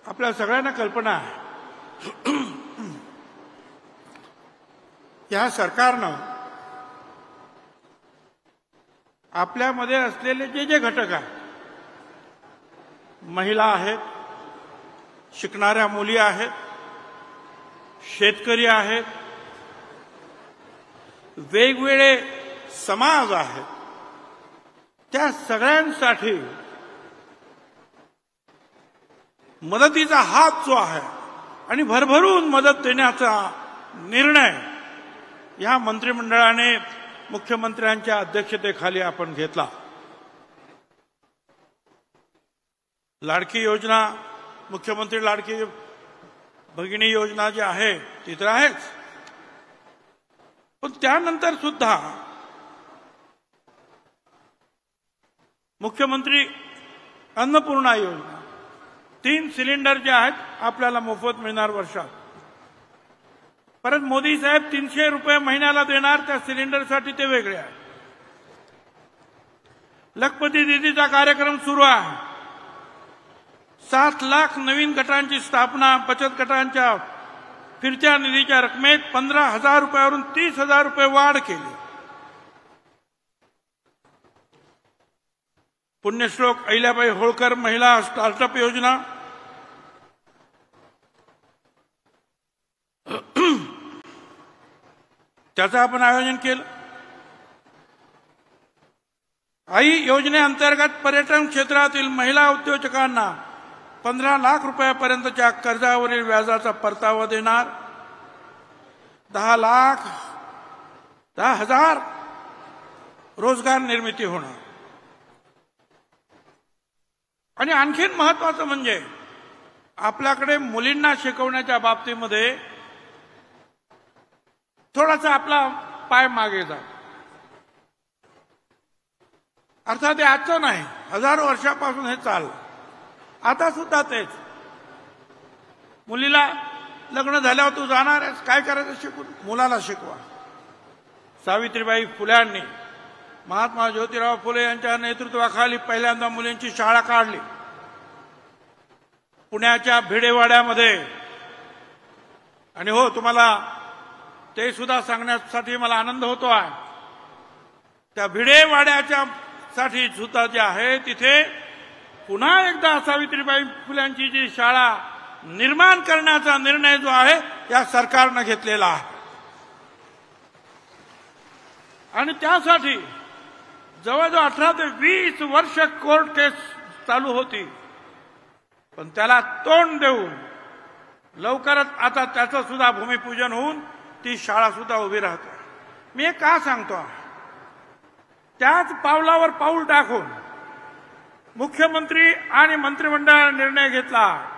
आपल्या सगळ्यांना कल्पना आहे या सरकारनं आपल्यामध्ये असलेले जे घटक आहेत, महिला आहेत, शिकणाऱ्या मुली आहेत, शेतकरी आहेत, वेगवेगळे समाज आहेत, त्या सगळ्यांसाठी मदतीचा हात जो आहे आणि भरभरून मदत देण्याचा निर्णय या मंत्रिमंडळाने मुख्यमंत्र्यांच्या अध्यक्षतेखाली आपण घेतला. लाडकी योजना, मुख्यमंत्री लाडकी भगिनी योजना जी आहे ती तर आहेच, पण त्यानंतर सुद्धा मुख्यमंत्री अन्नपूर्णा योजना, 3 सिलेंडर जे आहेत आपल्याला मोफत मिळणार वर्षात. परत मोदी साहेब 300 रुपये महिन्याला देणार त्या सिलेंडरसाठी, ते वेगळे आहे. लखपती दीदीचा कार्यक्रम सुरू आहे. 7 लाख नवीन गटांची स्थापना, बचत गटांच्या फिरत्या निधीच्या रकमेत 15,000 रुपयावरून 30,000 रुपये वाढ केली. पुण्यश्लोक अहिल्याबाई होळकर महिला स्टार्टअप योजना, त्याचं आपण आयोजन केलं. आई योजनेअंतर्गत पर्यटन क्षेत्रातील महिला उद्योजकांना 15 लाख रुपयापर्यंतच्या कर्जावरील व्याजाचा परतावा देणार. 10,000 रोजगार निर्मिती होणार. आणि आणखीन महत्वाचं म्हणजे आपल्याकडे मुलींना शिकवण्याच्या बाबतीमध्ये थोडासा आपला पाय मागे जा. अर्थात हे आजचं नाही, हजारो वर्षापासून हे चाललं. आता सुद्धा तेच. मुलीला लग्न झाल्यावर तू जाणार आहेस, काय करायचं शिकून, मुलाला शिकवा. सावित्रीबाई फुल्यांनी, महात्मा ज्योतिराव फुले यांच्या नेतृत्वाखाली पहिल्यांदा मुलींची शाळा काढली. पुण्याच्या भिडेवाड्यामध्ये. आणि हो, तुम्हाला ते सुद्धा सांगण्यासाठी मला आनंद होतो आहे, त्या भिडेवाड्याच्या साठी सुद्धा जे आहे तिथे पुन्हा एकदा सावित्रीबाई फुल्यांची जी शाळा निर्माण करण्याचा निर्णय जो आहे या सरकारनं घेतलेला आहे. आणि त्यासाठी जवळजवळ 18 ते 20 वर्ष कोर्ट केस चालू होती, पण त्याला तोंड देऊन लवकरच आता त्याचं सुद्धा भूमिपूजन होऊन ती शाळा सुद्धा उभी राहते. मी हे का सांगतो, त्याच पावलावर पाऊल टाकून मुख्यमंत्री आणि मंत्रिमंडळाने निर्णय घेतला.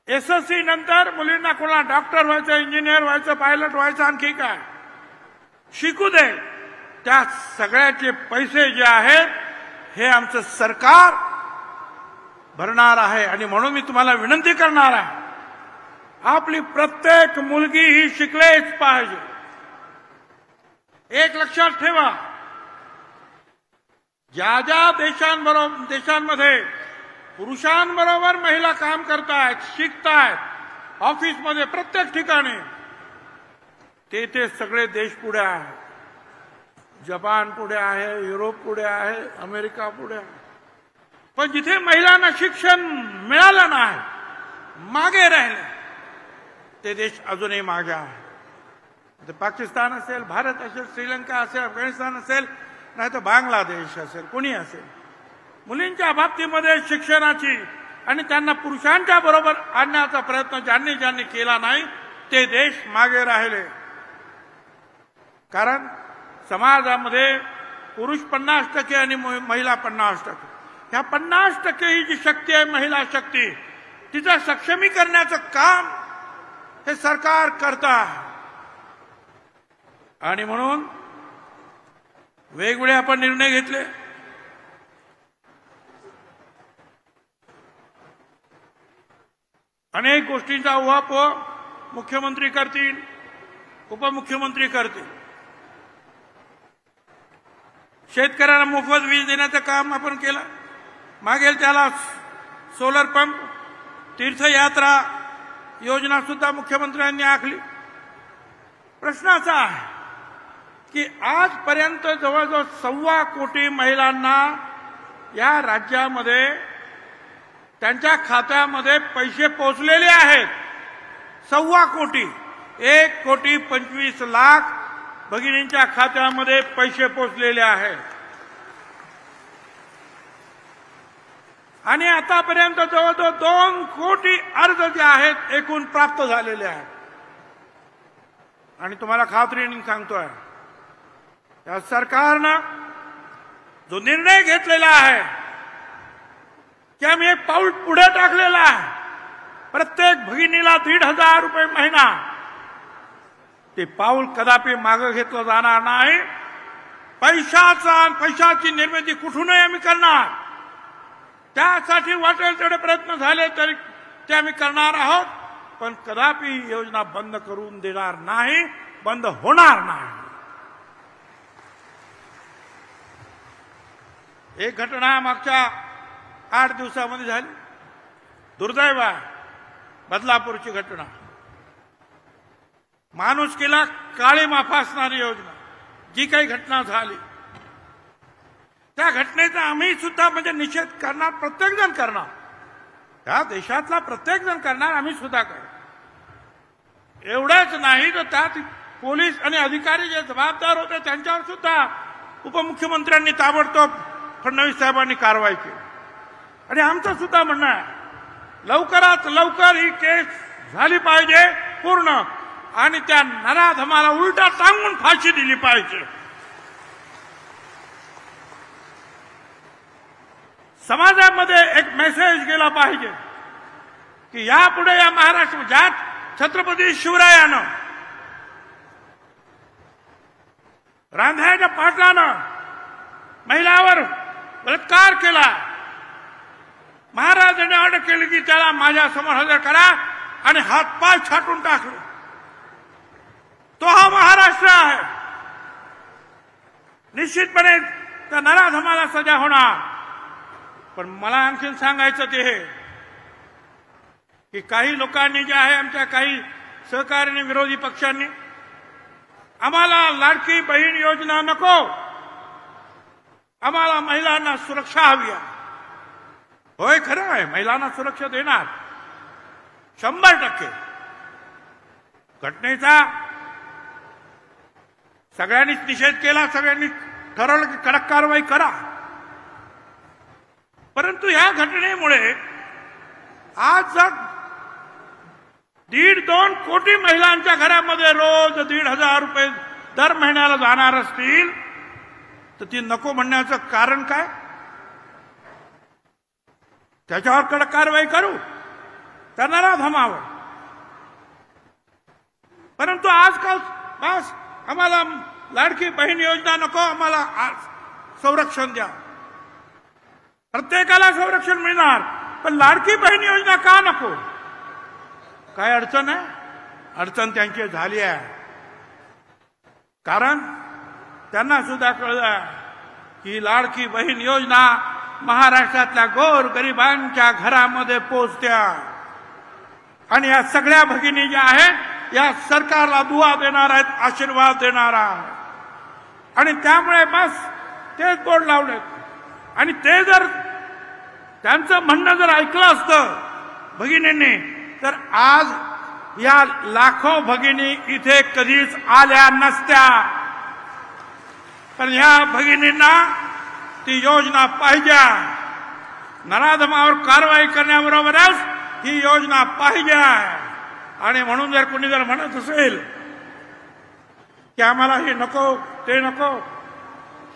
एसएससी नंतर मुलींना कोणाला डॉक्टर व्हायचं, इंजिनियर व्हायचं, पायलट व्हायचं, आणखी काय शिकू दे, त्या सगळ्याचे पैसे जे आहेत हे आमचं सरकार भरणार आहे. आणि म्हणून मी तुम्हाला विनंती करणार आहे, आपली प्रत्येक मुलगी ही शिकलेच पाहिजे. एक लक्षात ठेवा, ज्या ज्या देशांमध्ये पुरुषांबरोबर महिला काम करतायत, शिकतायत, ऑफिसमध्ये, प्रत्येक ठिकाणी, ते सगळे देश पुढे आहेत. जपान पुढे आहे, युरोप पुढे आहे, अमेरिका पुढे आहे. पण जिथे महिलांना शिक्षण मिळालं नाही, मागे राहिले, ते देश अजूनही मागे आहे. पाकिस्तान असेल, भारत असेल, श्रीलंका असेल, अफगाणिस्तान असेल, नाही तर बांगलादेश असेल, कोणी असेल, मुलींच्या बाबतीमध्ये शिक्षणाची आणि त्यांना पुरुषांच्या बरोबर आणण्याचा प्रयत्न ज्यांनी ज्यांनी केला नाही ते देश मागे राहिले. कारण समाजामध्ये पुरुष 50% आणि महिला 50%. ह्या 50% ही जी शक्ती आहे, महिला शक्ती, तिचं सक्षमीकरणाचं काम हे सरकार करत आहे. आणि म्हणून वेगवेगळे आपण निर्णय घेतले. अनेक गोष्टींचा उहापोह मुख्यमंत्री करतील, उपमुख्यमंत्री करतील. शेतकऱ्यांना मोफत वीज देण्याचं काम आपण केलं. मागेल त्याला सोलर पंप, तीर्थयात्रा योजना सुद्धा मुख्यमंत्र्यांनी आखली. प्रश्न असा आहे की आजपर्यंत जवळजवळ 1.25 कोटी महिलांना या राज्यामध्ये त्यांच्या खात्यामध्ये पैसे पोहोचलेले आहेत. 1.25 कोटी, 1,25,00,000 भगिनींच्या खात्यामध्ये पैसे पोहोचलेले आहेत. आणि आतापर्यंत जवळजवळ 2 कोटी अर्ज जे आहेत एकूण प्राप्त झालेले आहेत. आणि तुम्हाला खात्रीने सांगतोय, या सरकारनं जो निर्णय घेतलेला आहे की आम्ही एक पाऊल पुढे टाकलेला आहे, प्रत्येक भगिनीला 1,500 रुपये महिना, ते पाऊल कदापि मागे घेतलं जाणार नाही. पैशाची निर्मिती कुठूनही आम्ही करणार. त्यासाठी वाटेल तेवढे प्रयत्न झाले तरी ते आम्ही करणार आहोत. पण कदापि योजना बंद करून देणार नाही, बंद होणार नाही. एक घटना मागच्या 8 दिवसामध्ये झाली. दुर्दैव आहे, बदलापूरची घटना. माणुसकीला काळीमा फासणारी योजना, जी काही घटना झाली त्या घटनेचा आम्ही सुद्धा म्हणजे निषेध करणार, प्रत्येक जण करणार, या देशातला प्रत्येक जण करणार, आम्ही सुद्धा करणार. एवढंच नाही तर त्यात पोलीस आणि अधिकारी जे जबाबदार होते त्यांच्यावर सुद्धा उपमुख्यमंत्र्यांनी ताबडतोब फडणवीस साहेबांनी कारवाई केली. आणि आमचं सुद्धा म्हणणं आहे, लवकरात लवकर ही केस झाली पाहिजे पूर्ण, आणि त्या नराधमाला उलटा टांगून फाशी दिली पाहिजे. समाजामध्ये एक मेसेज गेला पाहिजे की यापुढे या महाराष्ट्र ज्यात छत्रपती शिवरायानं रांधाच्या पाटलानं महिलावर बलात्कार केला, महाराजांनी ऑर्डर केली की त्याला माझ्या समोर हजर करा आणि हातपाय छाटून टाकले. तो हा महाराष्ट्र आहे. निश्चितपणे त्या नराधमाला सजा होणार. पण मला आणखीन सांगायचं ते हे की काही लोकांनी जे आहे, आमच्या काही सहकारी विरोधी पक्षांनी, आम्हाला लाडकी बहीण योजना नको, आम्हाला महिलांना सुरक्षा हवी आहे. होय, खरं आहे, महिलांना सुरक्षा देणार 100%. घटनेचा सगळ्यांनीच निषेध केला, सगळ्यांनी ठरवलं की कडक कारवाई करा. परंतु या घटनेमुळे आज जर 1.5-2 कोटी महिलांच्या घरामध्ये रोज 1,500 रुपये दर महिन्याला जाणार असतील तर ती नको म्हणण्याचं कारण काय? त्याच्यावर कडक कारवाई करू, त्या नराधमावर. परंतु आजकाल बस आम्हाला लाडकी बहीण योजना नको, आम्हाला संरक्षण द्या. प्रत्येकाला संरक्षण मिळणार, पण लाडकी बहीण योजना का नको? काय अडचण आहे? अडचण त्यांची झाली आहे. कारण त्यांना सुद्धा कळलं की लाडकी बहीण योजना महाराष्ट्रातल्या गोरगरिबांच्या घरामध्ये पोहोचत्या. आणि या सगळ्या भगिनी ज्या आहेत या सरकारला दुआ देणार आहेत, आशीर्वाद देणार आहेत. आणि त्यामुळे बस तेच बोर्ड लावलेत. आणि ते जर त्यांचं म्हणणं जर ऐकलं असतं भगिनींनी, तर आज या लाखो भगिनी इथे कधीच आल्या नसत्या. पण ह्या भगिनींना ती योजना पाहिजे. नराधमावर कारवाई करण्याबरोबरच ही योजना पाहिजे. आणि म्हणून जर कोणी जर म्हणत असेल की आम्हाला हे नको ते नको,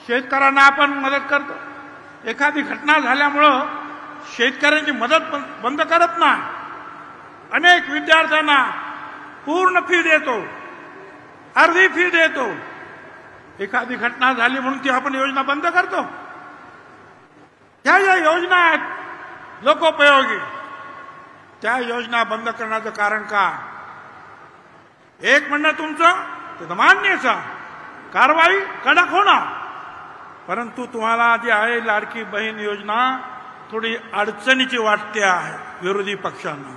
शेतकऱ्यांना आपण मदत करतो. एखादी घटना झाल्यामुळं शेतकऱ्यांची मदत बंद करत नाही. अनेक विद्यार्थ्यांना पूर्ण फी देतो, अर्धी फी देतो. एखादी घटना झाली म्हणून ती आपण योजना बंद करतो? ह्या ज्या योजना आहेत लोकोपयोगी, त्या योजना बंद करण्याचं कारण का? एक म्हणणं तुमचं ते मान्यच, कारवाई कडक होणार. परंतु तुम्हाला जी आहे लाडकी बहीण योजना थोडी अडचणीची वाटते आहे विरोधी पक्षांना.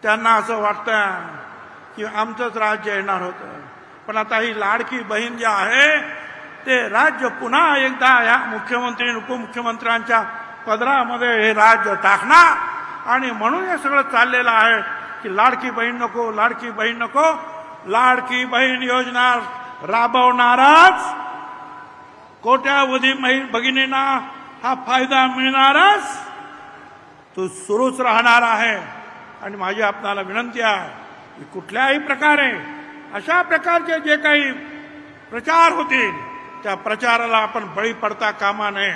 त्यांना असं वाटतं की आमचंच राज्य येणार होतं. पण आता ही लाडकी बहीण जी आहे ते राज्य पुन्हा एकदा या मुख्यमंत्री उपमुख्यमंत्र्यांच्या पदरामध्ये हे राज्य टाकणार. आणि म्हणून हे सगळं चाललेलं आहे की लाडकी बहीण नको, लाडकी बहीण नको. लाडकी बहीण योजना राबवणारच, कोट्यावधी भगिनींना हा फायदा मिळणारच, तो सुरूच राहणार आहे. आणि माझी आपणाला विनंती आहे की कुठल्याही प्रकारे अशा प्रकारचे जे काही प्रचार होतील त्या प्रचाराला आपण बळी पडता कामा नये.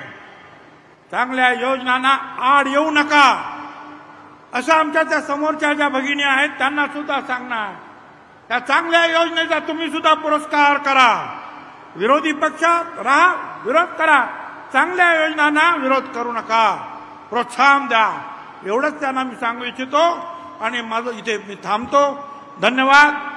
चांगल्या योजनांना आड येऊ नका असं आमच्या त्या समोरच्या ज्या भगिनी आहेत त्यांना सुद्धा सांगणार. त्या चांगल्या योजनेचा तुम्ही सुद्धा पुरस्कार करा. विरोधी पक्षात राहा, विरोध करा. चांगल्या योजनांना विरोध करू नका, प्रोत्साहन द्या. एवढंच त्यांना मी सांगू इच्छितो आणि माझं इथे मी थांबतो. धन्यवाद.